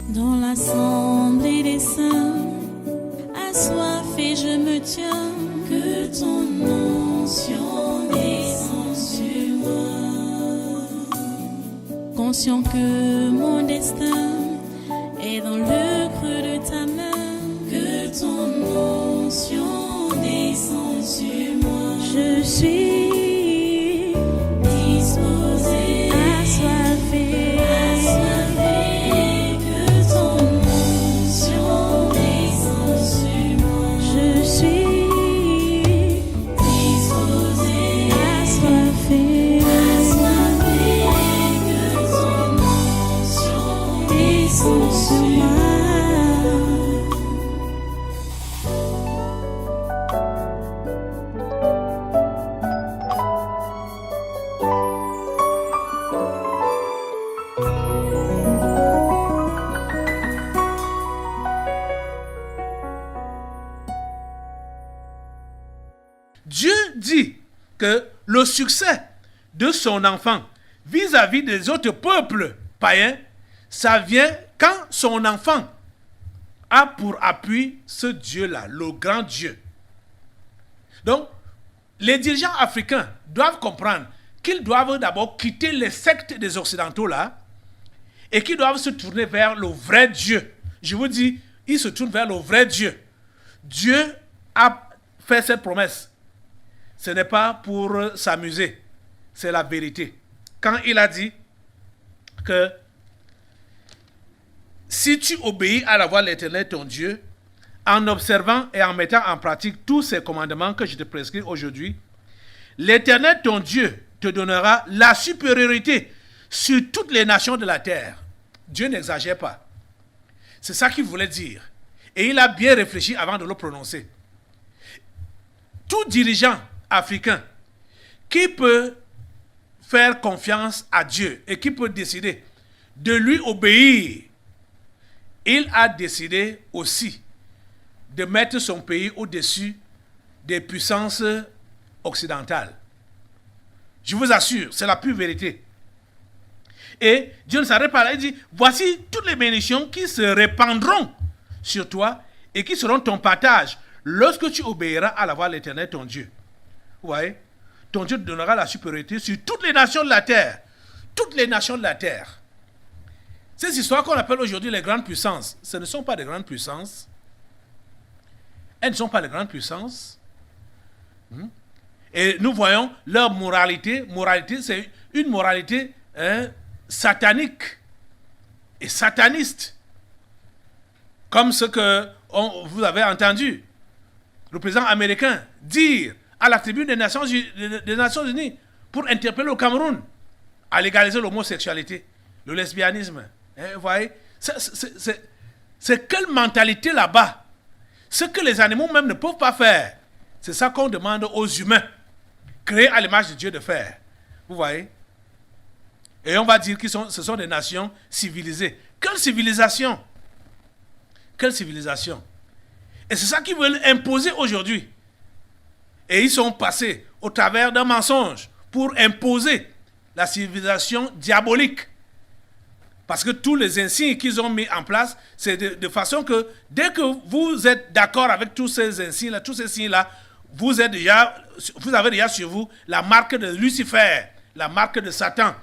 Dans l'assemblée des saints, assoiffé je me tiens, que ton onction descende sur moi. Conscient que mon destin est dans le creux de ta main, que ton onction descende sur moi. Je suis disposé, assoiffé, que ton onction descende sur moi. Je suis disposé, assoiffé, que ton onction descende sur moi. Dieu dit que le succès de son enfant vis-à-vis des autres peuples païens, ça vient quand son enfant a pour appui ce Dieu-là, le grand Dieu. Donc, les dirigeants africains doivent comprendre qu'ils doivent d'abord quitter les sectes des Occidentaux là et qu'ils doivent se tourner vers le vrai Dieu. Je vous dis, ils se tournent vers le vrai Dieu. Dieu a fait cette promesse. Ce n'est pas pour s'amuser, c'est la vérité. Quand il a dit que si tu obéis à la voix de l'Éternel ton Dieu, en observant et en mettant en pratique tous ces commandements que je te prescris aujourd'hui, l'Éternel ton Dieu te donnera la supériorité sur toutes les nations de la terre. Dieu n'exagère pas. C'est ça qu'il voulait dire. Et il a bien réfléchi avant de le prononcer. Tout dirigeant africain qui peut faire confiance à Dieu et qui peut décider de lui obéir, il a décidé aussi de mettre son pays au-dessus des puissances occidentales. Je vous assure, c'est la pure vérité. Et Dieu ne s'arrête pas là, il dit, voici toutes les bénédictions qui se répandront sur toi et qui seront ton partage lorsque tu obéiras à la voix de l'Éternel ton Dieu. Vous voyez, ton Dieu te donnera la supériorité sur toutes les nations de la terre. Toutes les nations de la terre. Ces histoires qu'on appelle aujourd'hui les grandes puissances, ce ne sont pas des grandes puissances. Elles ne sont pas des grandes puissances. Et nous voyons leur moralité. Moralité, c'est une moralité satanique et sataniste. Comme ce que vous avez entendu le président américain dire à la tribune des Nations Unies pour interpeller le Cameroun à légaliser l'homosexualité, le lesbianisme. Vous voyez, c'est quelle mentalité là-bas? Ce que les animaux même ne peuvent pas faire, c'est ça qu'on demande aux humains, créés à l'image de Dieu, de faire. Vous voyez? Et on va dire que ce sont des nations civilisées. Quelle civilisation? Quelle civilisation? Et c'est ça qu'ils veulent imposer aujourd'hui. Et ils sont passés au travers d'un mensonge pour imposer la civilisation diabolique. Parce que tous les insignes qu'ils ont mis en place, c'est de façon que dès que vous êtes d'accord avec tous ces insignes-là, tous ces signes-là, vous avez déjà sur vous la marque de Lucifer, la marque de Satan.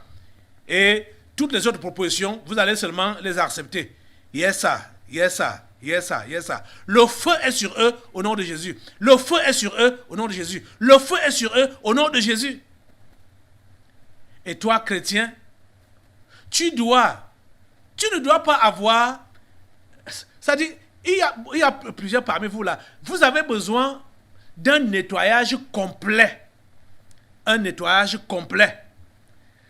Et toutes les autres propositions, vous allez seulement les accepter. Yes, ça, yes, ça. Yes, sir, yes, sir. Le feu est sur eux au nom de Jésus. Le feu est sur eux au nom de Jésus. Le feu est sur eux au nom de Jésus. Et toi, chrétien, tu ne dois pas avoir... C'est-à-dire, il y a plusieurs parmi vous là. Vous avez besoin d'un nettoyage complet. Un nettoyage complet.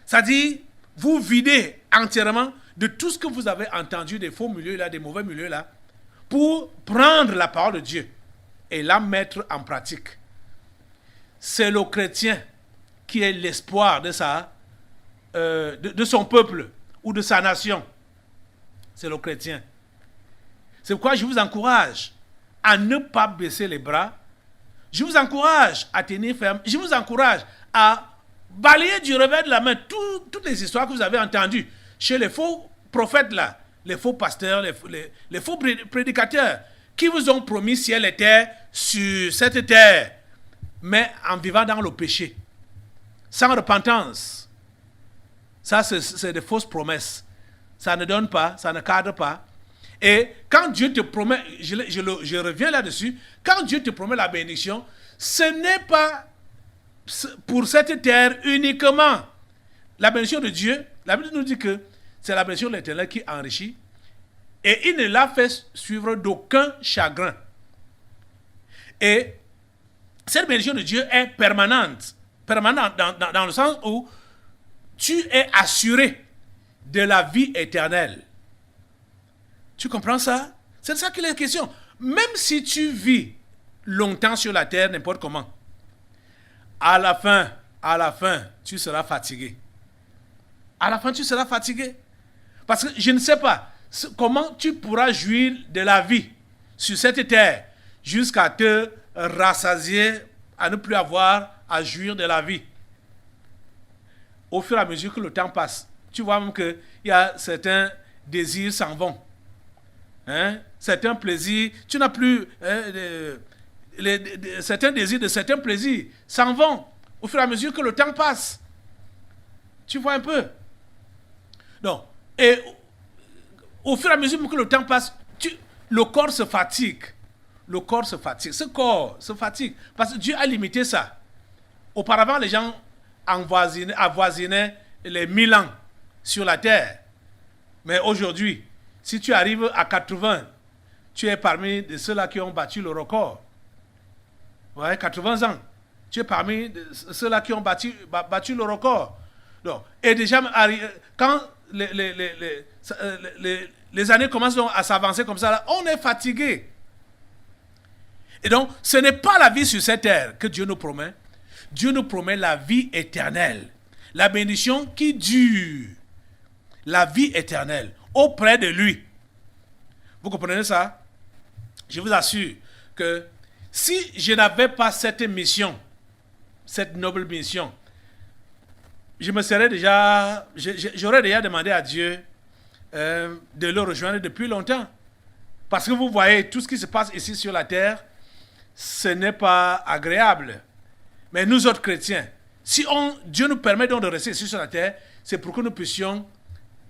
C'est-à-dire, vous videz entièrement de tout ce que vous avez entendu, des faux milieux là, des mauvais milieux là, pour prendre la parole de Dieu et la mettre en pratique. C'est le chrétien qui est l'espoir de son peuple ou de sa nation. C'est le chrétien. C'est pourquoi je vous encourage à ne pas baisser les bras. Je vous encourage à tenir ferme. Je vous encourage à balayer du revers de la main toutes les histoires que vous avez entendues chez les faux prophètes là, les faux pasteurs, les faux prédicateurs qui vous ont promis ciel et terre sur cette terre, mais en vivant dans le péché, sans repentance. Ça, c'est des fausses promesses. Ça ne donne pas, ça ne cadre pas. Et quand Dieu te promet, je reviens là-dessus, quand Dieu te promet la bénédiction, ce n'est pas pour cette terre uniquement. La bénédiction de Dieu, la Bible nous dit que c'est la bénédiction de l'Éternel qui enrichit, et il ne l'a fait suivre d'aucun chagrin. Et cette bénédiction de Dieu est permanente dans le sens où tu es assuré de la vie éternelle. Tu comprends ça? C'est de ça qu'il est question. Même si tu vis longtemps sur la terre, n'importe comment, à la fin, tu seras fatigué. À la fin, tu seras fatigué. Parce que je ne sais pas comment tu pourras jouir de la vie sur cette terre jusqu'à te rassasier, à ne plus avoir à jouir de la vie. Au fur et à mesure que le temps passe, tu vois même qu'il y a certains désirs s'en vont. Certains plaisirs, tu n'as plus... certains désirs de certains plaisirs s'en vont au fur et à mesure que le temps passe. Tu vois un peu? Donc, et au fur et à mesure que le temps passe, le corps se fatigue. Le corps se fatigue. Ce corps se fatigue. Parce que Dieu a limité ça. Auparavant, les gens avoisinaient les 1000 ans sur la terre. Mais aujourd'hui, si tu arrives à 80, tu es parmi de ceux-là qui ont battu le record. Ouais, 80 ans. Tu es parmi ceux-là qui ont battu le record. Donc, et déjà, quand les années commencent à s'avancer comme ça, là, on est fatigué. Et donc, ce n'est pas la vie sur cette terre que Dieu nous promet. Dieu nous promet la vie éternelle. La bénédiction qui dure. La vie éternelle auprès de lui. Vous comprenez ça? Je vous assure que si je n'avais pas cette mission, cette noble mission, j'aurais déjà demandé à Dieu de le rejoindre depuis longtemps. Parce que vous voyez, tout ce qui se passe ici sur la terre, ce n'est pas agréable. Mais nous autres chrétiens, si Dieu nous permet donc de rester ici sur la terre, c'est pour que nous puissions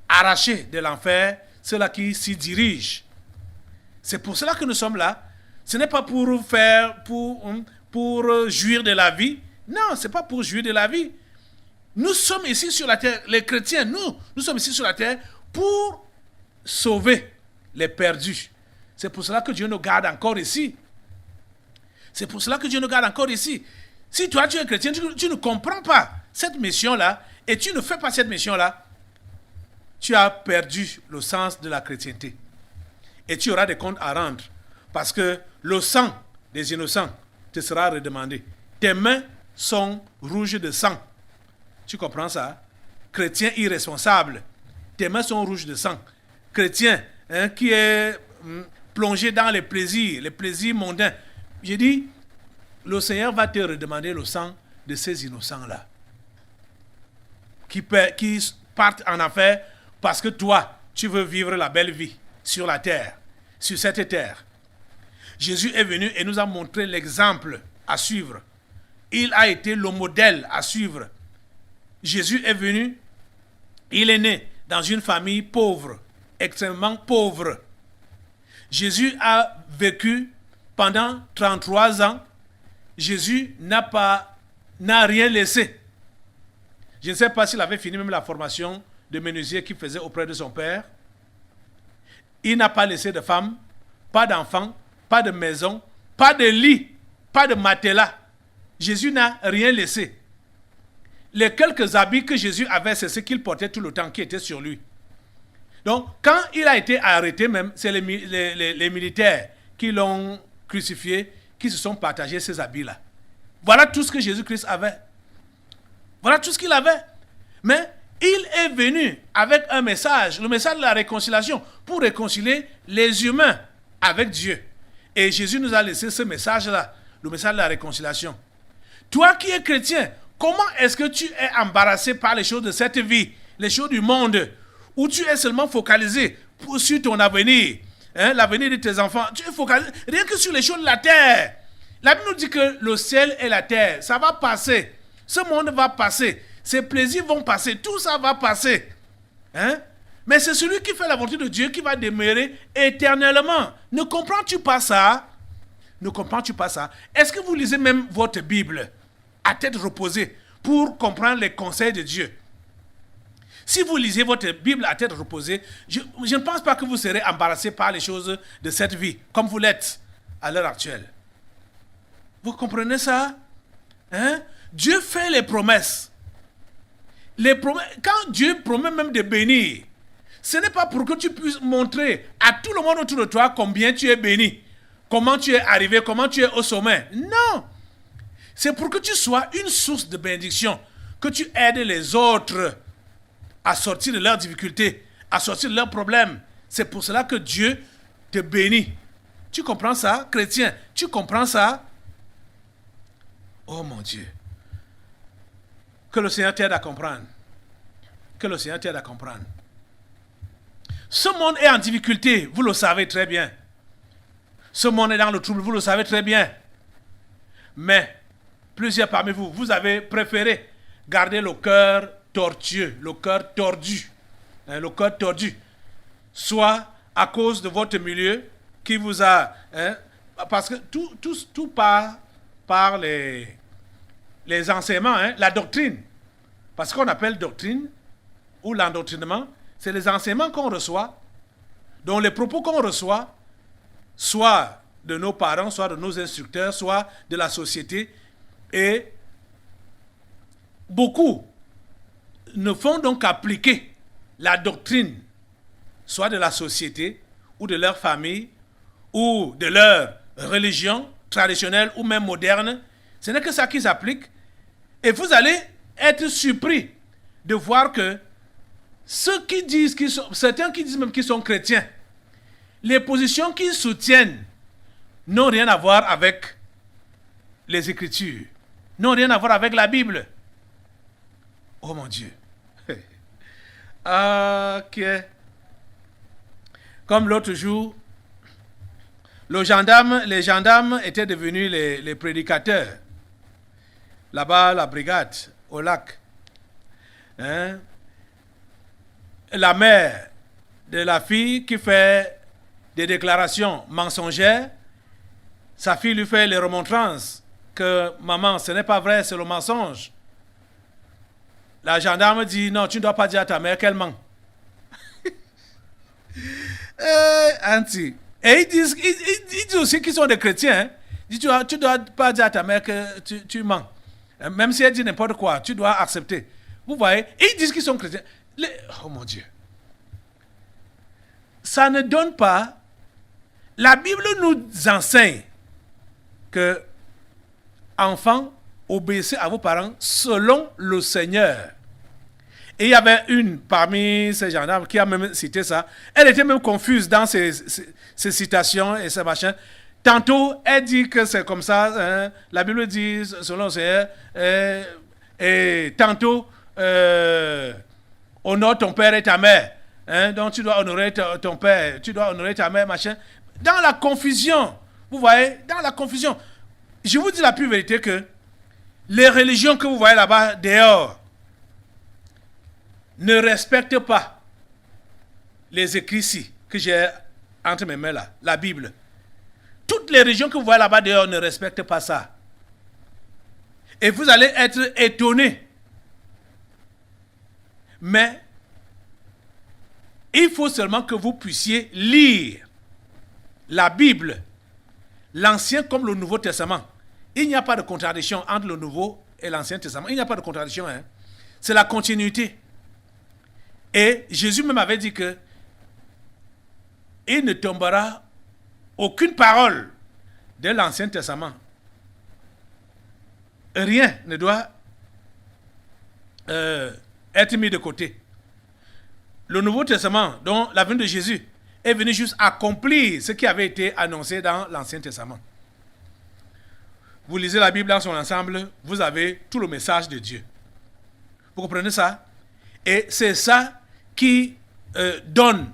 arracher de l'enfer ceux-là qui s'y dirigent. C'est pour cela que nous sommes là. Ce n'est pas pour jouir de la vie. Non, ce n'est pas pour jouir de la vie. Nous sommes ici sur la terre, les chrétiens, nous sommes ici sur la terre pour sauver les perdus. C'est pour cela que Dieu nous garde encore ici. C'est pour cela que Dieu nous garde encore ici. Si toi, tu es chrétien, tu ne comprends pas cette mission-là, et tu ne fais pas cette mission-là, tu as perdu le sens de la chrétienté. Et tu auras des comptes à rendre. Parce que le sang des innocents te sera redemandé. Tes mains sont rouges de sang. Tu comprends ça? Chrétien irresponsable. Tes mains sont rouges de sang. Chrétien qui est plongé dans les plaisirs mondains. J'ai dit, le Seigneur va te redemander le sang de ces innocents-là. Qui partent en affaires parce que toi, tu veux vivre la belle vie sur la terre, sur cette terre. Jésus est venu et nous a montré l'exemple à suivre. Il a été le modèle à suivre. Jésus est venu, il est né dans une famille pauvre, extrêmement pauvre. Jésus a vécu pendant 33 ans. Jésus n'a rien laissé. Je ne sais pas s'il avait fini même la formation de menuisier qu'il faisait auprès de son père. Il n'a pas laissé de femme, pas d'enfant, pas de maison, pas de lit, pas de matelas. Jésus n'a rien laissé. Les quelques habits que Jésus avait, c'est ce qu'il portait tout le temps, qui était sur lui. Donc, quand il a été arrêté même, c'est les militaires qui l'ont crucifié, qui se sont partagés ces habits-là. Voilà tout ce que Jésus-Christ avait. Voilà tout ce qu'il avait. Mais il est venu avec un message, le message de la réconciliation, pour réconcilier les humains avec Dieu. Et Jésus nous a laissé ce message-là, le message de la réconciliation. Toi qui es chrétien, comment est-ce que tu es embarrassé par les choses de cette vie, les choses du monde, où tu es seulement focalisé sur ton avenir, l'avenir de tes enfants. Tu focalises rien que sur les choses de la terre. La Bible nous dit que le ciel et la terre, ça va passer. Ce monde va passer. Ses plaisirs vont passer. Tout ça va passer. Mais c'est celui qui fait la volonté de Dieu qui va demeurer éternellement. Ne comprends-tu pas ça? Ne comprends-tu pas ça? Est-ce que vous lisez même votre Bible à tête reposée pour comprendre les conseils de Dieu? Si vous lisez votre Bible à tête reposée, je ne pense pas que vous serez embarrassé par les choses de cette vie, comme vous l'êtes à l'heure actuelle. Vous comprenez ça? Dieu fait les promesses. Quand Dieu promet même de bénir, ce n'est pas pour que tu puisses montrer à tout le monde autour de toi combien tu es béni, comment tu es arrivé, comment tu es au sommet. Non! C'est pour que tu sois une source de bénédiction, que tu aides les autres à sortir de leurs difficultés, à sortir de leurs problèmes. C'est pour cela que Dieu te bénit. Tu comprends ça, chrétien? Tu comprends ça? Oh mon Dieu. Que le Seigneur t'aide à comprendre. Que le Seigneur t'aide à comprendre. Ce monde est en difficulté, vous le savez très bien. Ce monde est dans le trouble, vous le savez très bien. Mais, plusieurs parmi vous, vous avez préféré garder le cœur tortueux, le cœur tordu. Le cœur tordu. Soit à cause de votre milieu qui vous a... parce que tout part par les enseignements, la doctrine. Parce qu'on appelle doctrine, ou l'endoctrinement, c'est les enseignements qu'on reçoit, dont les propos qu'on reçoit, soit de nos parents, soit de nos instructeurs, soit de la société. Et beaucoup ne font donc qu'appliquer la doctrine, soit de la société, ou de leur famille, ou de leur religion traditionnelle, ou même moderne. Ce n'est que ça qu'ils appliquent. Et vous allez être surpris de voir que ceux qui disent qu'ils sont, certains qui disent même qu'ils sont chrétiens, les positions qu'ils soutiennent n'ont rien à voir avec les Écritures, n'ont rien à voir avec la Bible. Oh mon Dieu. Ok. Comme l'autre jour, les gendarmes étaient devenus les prédicateurs. Là-bas, la brigade, au lac. La mère de la fille qui fait des déclarations mensongères, sa fille lui fait les remontrances que maman, ce n'est pas vrai, c'est le mensonge. La gendarme dit non, tu ne dois pas dire à ta mère qu'elle ment. Anti. Et ils disent aussi qu'ils sont des chrétiens. Ils disent tu ne dois pas dire à ta mère que tu mens. Même si elle dit n'importe quoi, tu dois accepter. Vous voyez, et ils disent qu'ils sont chrétiens. Oh mon Dieu. Ça ne donne pas. La Bible nous enseigne que, enfants, obéissez à vos parents selon le Seigneur. Et il y avait une parmi ces gendarmes qui a même cité ça. Elle était même confuse dans ses citations et ses machins. Tantôt, elle dit que c'est comme ça. La Bible dit selon le Seigneur. Et tantôt, honore ton père et ta mère. Donc tu dois honorer ton père, tu dois honorer ta mère, machin. Dans la confusion, vous voyez, dans la confusion. Je vous dis la pure vérité que les religions que vous voyez là-bas, dehors, ne respectent pas les écrits ici, que j'ai entre mes mains là, la Bible. Toutes les religions que vous voyez là-bas dehors ne respectent pas ça. Et vous allez être étonnés. Mais il faut seulement que vous puissiez lire la Bible, l'Ancien comme le Nouveau Testament. Il n'y a pas de contradiction entre le Nouveau et l'Ancien Testament. Il n'y a pas de contradiction. C'est la continuité. Et Jésus même avait dit que il ne tombera aucune parole de l'Ancien Testament. Rien ne doit être mis de côté. Le Nouveau Testament, dont la venue de Jésus, est venu juste accomplir ce qui avait été annoncé dans l'Ancien Testament. Vous lisez la Bible dans son ensemble, vous avez tout le message de Dieu. Vous comprenez ça? Et c'est ça qui donne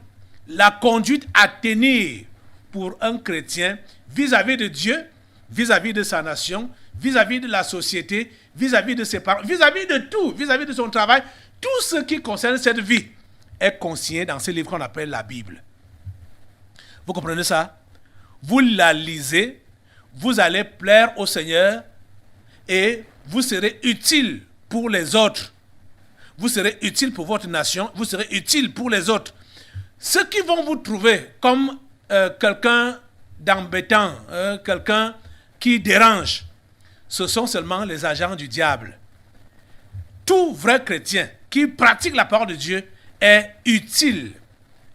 la conduite à tenir pour un chrétien vis-à-vis de Dieu, vis-à-vis de sa nation, vis-à-vis de la société, vis-à-vis de ses parents, vis-à-vis de tout, vis-à-vis de son travail. Tout ce qui concerne cette vie est consigné dans ce livre qu'on appelle la Bible. Vous comprenez ça? Vous la lisez, vous allez plaire au Seigneur et vous serez utile pour les autres. Vous serez utile pour votre nation, vous serez utile pour les autres. Ceux qui vont vous trouver comme quelqu'un d'embêtant, quelqu'un qui dérange, ce sont seulement les agents du diable. Tout vrai chrétien qui pratique la parole de Dieu est utile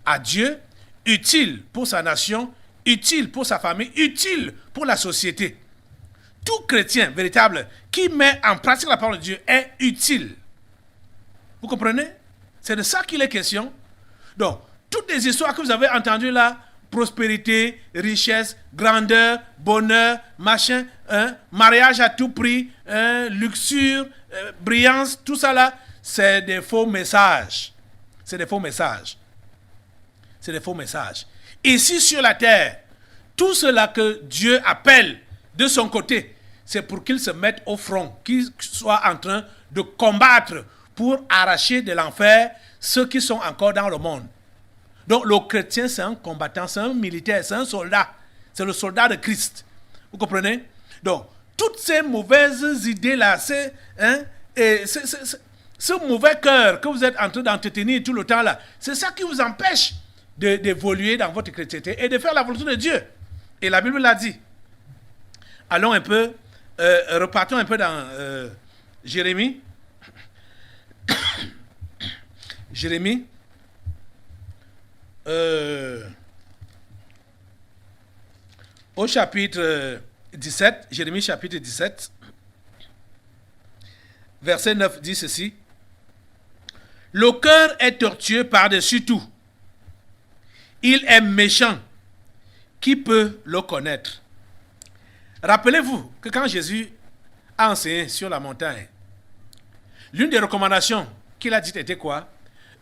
à Dieu, utile pour sa nation, utile pour sa famille, utile pour la société. Tout chrétien véritable qui met en pratique la parole de Dieu est utile. Vous comprenez? C'est de ça qu'il est question. Donc, toutes les histoires que vous avez entendues là, prospérité, richesse, grandeur, bonheur, machin, mariage à tout prix, luxure, brillance, tout ça là, c'est des faux messages. C'est des faux messages. C'est des faux messages. Ici sur la terre, tout cela que Dieu appelle de son côté, c'est pour qu'ils se mettent au front, qu'ils soient en train de combattre pour arracher de l'enfer ceux qui sont encore dans le monde. Donc le chrétien, c'est un combattant, c'est un militaire, c'est un soldat. C'est le soldat de Christ. Vous comprenez? Donc, toutes ces mauvaises idées-là, ce mauvais cœur que vous êtes en train d'entretenir tout le temps là, c'est ça qui vous empêche d'évoluer dans votre chrétienté et de faire la volonté de Dieu. Et la Bible l'a dit. Allons un peu, repartons un peu dans Jérémie. Jérémie. Au chapitre 17, Jérémie chapitre 17, verset 9 dit ceci. Le cœur est tortueux par-dessus tout. Il est méchant. Qui peut le connaître? Rappelez-vous que quand Jésus a enseigné sur la montagne, l'une des recommandations qu'il a dites était quoi?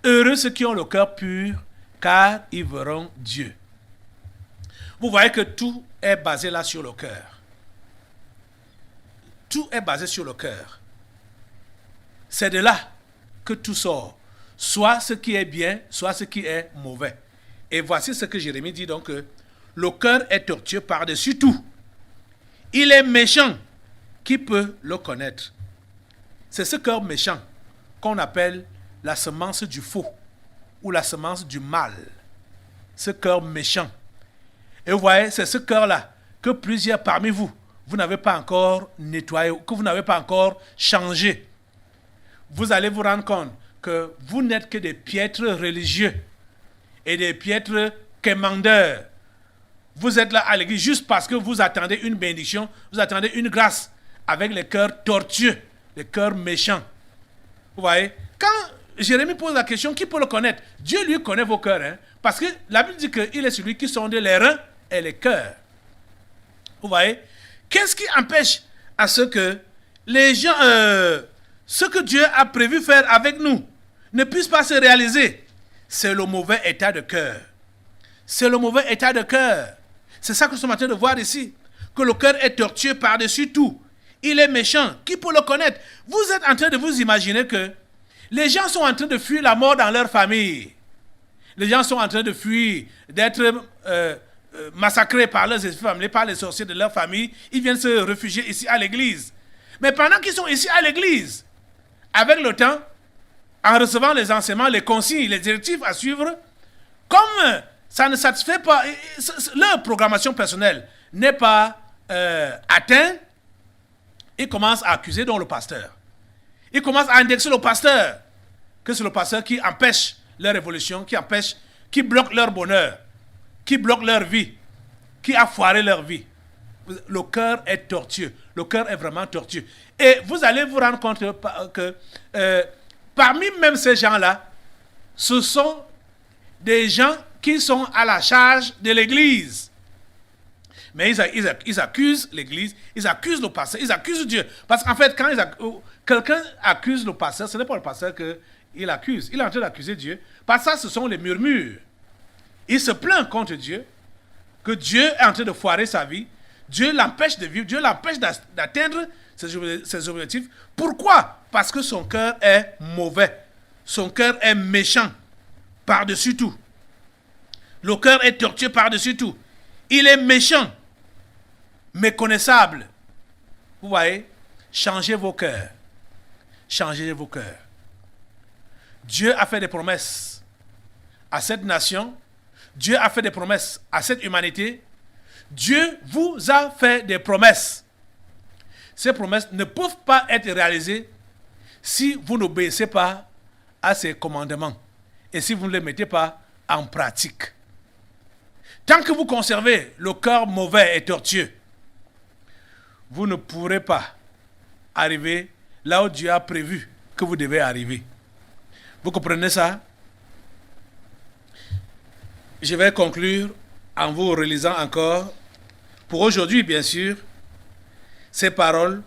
Heureux ceux qui ont le cœur pur, car ils verront Dieu. Vous voyez que tout est basé là sur le cœur. Tout est basé sur le cœur. C'est de là que tout sort. Soit ce qui est bien, soit ce qui est mauvais. Et voici ce que Jérémie dit donc. Le cœur est tortueux par-dessus tout. Il est méchant. Qui peut le connaître? C'est ce cœur méchant qu'on appelle la semence du faux ou la semence du mal. Ce cœur méchant. Et vous voyez, c'est ce cœur-là que plusieurs parmi vous, vous n'avez pas encore nettoyé, que vous n'avez pas encore changé. Vous allez vous rendre compte que vous n'êtes que des piètres religieux et des piètres quémandeurs. Vous êtes là à l'église juste parce que vous attendez une bénédiction, vous attendez une grâce avec les cœurs tortueux, les cœurs méchants. Vous voyez, quand Jérémie pose la question, qui peut le connaître? Dieu lui connaît vos cœurs, hein, parce que la Bible dit qu'il est celui qui sonde les reins et les cœurs. Vous voyez, qu'est-ce qui empêche à ce que les gens, ce que Dieu a prévu faire avec nous, ne puisse pas se réaliser? C'est le mauvais état de cœur. C'est le mauvais état de cœur. C'est ça que nous sommes en train de voir ici. Que le cœur est tortueux par-dessus tout. Il est méchant. Qui peut le connaître? Vous êtes en train de vous imaginer que les gens sont en train de fuir la mort dans leur famille. Les gens sont en train de fuir, d'être massacrés par leurs esprits familiers, par les sorciers de leur famille. Ils viennent se réfugier ici à l'église. Mais pendant qu'ils sont ici à l'église, avec le temps, en recevant les enseignements, les consignes, les directives à suivre, comme ça ne satisfait pas, leur programmation personnelle n'est pas atteinte, ils commencent à accuser donc le pasteur. Ils commencent à indexer le pasteur, que c'est le pasteur qui empêche leur évolution, qui bloque leur bonheur, qui bloque leur vie, qui a foiré leur vie. Le cœur est tortueux. Le cœur est vraiment tortueux. Et vous allez vous rendre compte que parmi même ces gens-là, ce sont des gens qui sont à la charge de l'Église. Mais ils accusent l'Église, ils accusent le pasteur, ils accusent Dieu. Parce qu'en fait, quand quelqu'un accuse le pasteur, ce n'est pas le pasteur qu'il accuse. Il est en train d'accuser Dieu. Parce que ça, ce sont les murmures. il se plaint contre Dieu, que Dieu est en train de foirer sa vie, Dieu l'empêche de vivre, Dieu l'empêche d'atteindre ses objectifs. Pourquoi? Parce que son cœur est mauvais, son cœur est méchant par-dessus tout. Le cœur est tortueux par-dessus tout. Il est méchant, méconnaissable. Vous voyez? Changez vos cœurs. Changez vos cœurs. Dieu a fait des promesses à cette nation. Dieu a fait des promesses à cette humanité. Dieu vous a fait des promesses. Ces promesses ne peuvent pas être réalisées si vous n'obéissez pas à ses commandements et si vous ne les mettez pas en pratique. Tant que vous conservez le cœur mauvais et tortueux, vous ne pourrez pas arriver là où Dieu a prévu que vous devez arriver. Vous comprenez ça? Je vais conclure en vous relisant encore, pour aujourd'hui bien sûr, ces paroles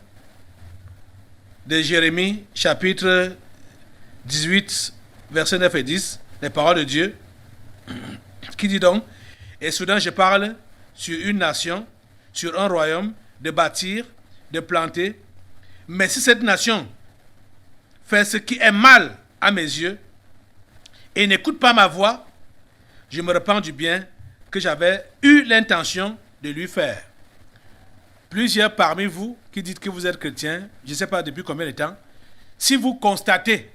de Jérémie chapitre 18, versets 9 et 10, les paroles de Dieu, qui dit donc: et soudain je parle sur une nation, sur un royaume, de bâtir, de planter, mais si cette nation fait ce qui est mal à mes yeux et n'écoute pas ma voix, je me repens du bien que j'avais eu l'intention de lui faire. Plusieurs parmi vous qui dites que vous êtes chrétien, je ne sais pas depuis combien de temps, si vous constatez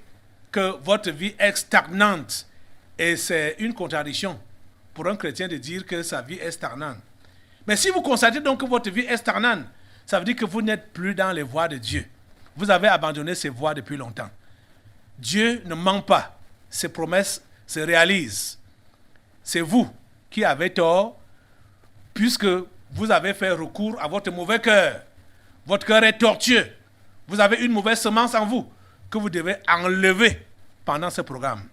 que votre vie est stagnante, et c'est une contradiction pour un chrétien de dire que sa vie est stagnante. Mais si vous constatez donc que votre vie est stagnante, ça veut dire que vous n'êtes plus dans les voies de Dieu. Vous avez abandonné ces voies depuis longtemps. Dieu ne ment pas. Ses promesses se réalisent. C'est vous qui avez tort, puisque vous avez fait recours à votre mauvais cœur. Votre cœur est tortueux. Vous avez une mauvaise semence en vous que vous devez enlever pendant ce programme.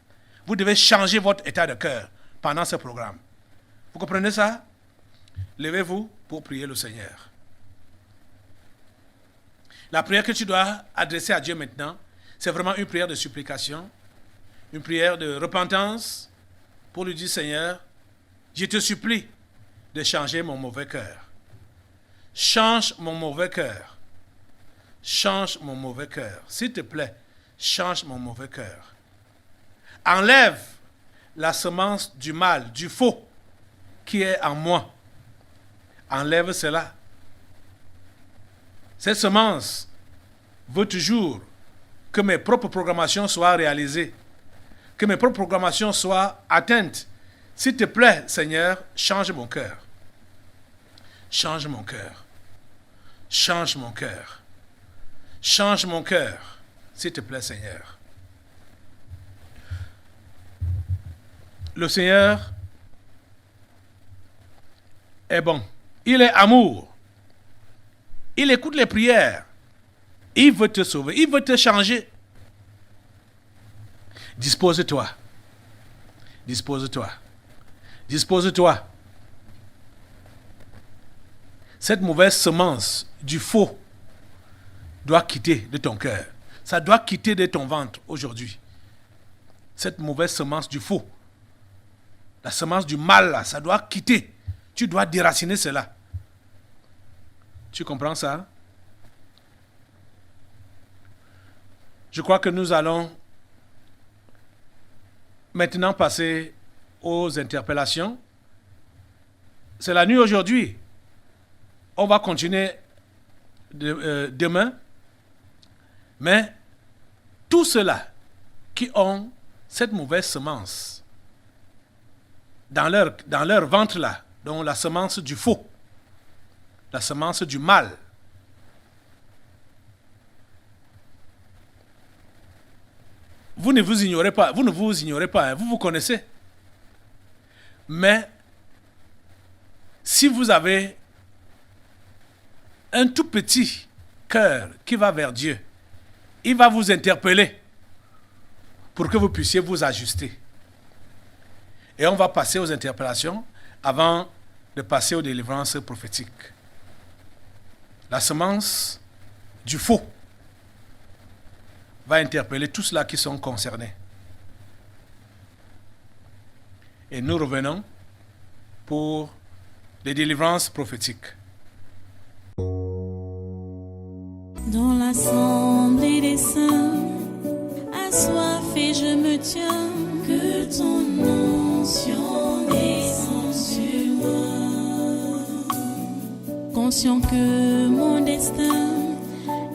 Vous devez changer votre état de cœur pendant ce programme. Vous comprenez ça? Levez-vous pour prier le Seigneur. La prière que tu dois adresser à Dieu maintenant, c'est vraiment une prière de supplication, une prière de repentance pour lui dire: Seigneur, je te supplie de changer mon mauvais cœur. Change mon mauvais cœur. Change mon mauvais cœur. S'il te plaît, change mon mauvais cœur. Enlève la semence du mal, du faux qui est en moi. Enlève cela. Cette semence veut toujours que mes propres programmations soient réalisées, que mes propres programmations soient atteintes. S'il te plaît, Seigneur, change mon cœur. Change mon cœur. Change mon cœur. Change mon cœur. S'il te plaît, Seigneur. Le Seigneur est bon. Il est amour. Il écoute les prières. Il veut te sauver. Il veut te changer. Dispose-toi. Dispose-toi. Dispose-toi. Cette mauvaise semence du faux doit quitter de ton cœur. Ça doit quitter de ton ventre aujourd'hui. Cette mauvaise semence du faux, la semence du mal, là, ça doit quitter. Tu dois déraciner cela. Tu comprends ça? Je crois que nous allons maintenant passer aux interpellations. C'est la nuit aujourd'hui. On va continuer demain. Mais tous ceux-là qui ont cette mauvaise semence dans leur ventre là, donc la semence du faux, la semence du mal, vous ne vous ignorez pas, hein, vous vous connaissez. Mais si vous avez un tout petit cœur qui va vers Dieu, il va vous interpeller pour que vous puissiez vous ajuster. Et on va passer aux interpellations avant de passer aux délivrances prophétiques. La semence du faux va interpeller tous ceux qui sont concernés. Et nous revenons pour des délivrances prophétiques. Dans l'assemblée des saints, assoiffé je me tiens, que ton onction descende sur moi. Conscient que mon destin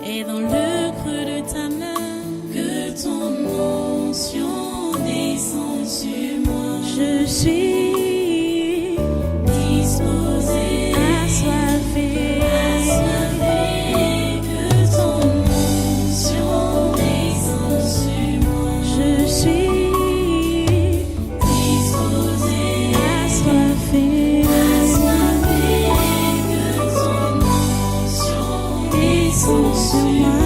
est dans le creux de ta main, que ton onction descende sur moi. Je suis disposé, assoiffé, que ton onction descende sur moi. Je suis disposé, assoiffé, que ton onction descende sur moi.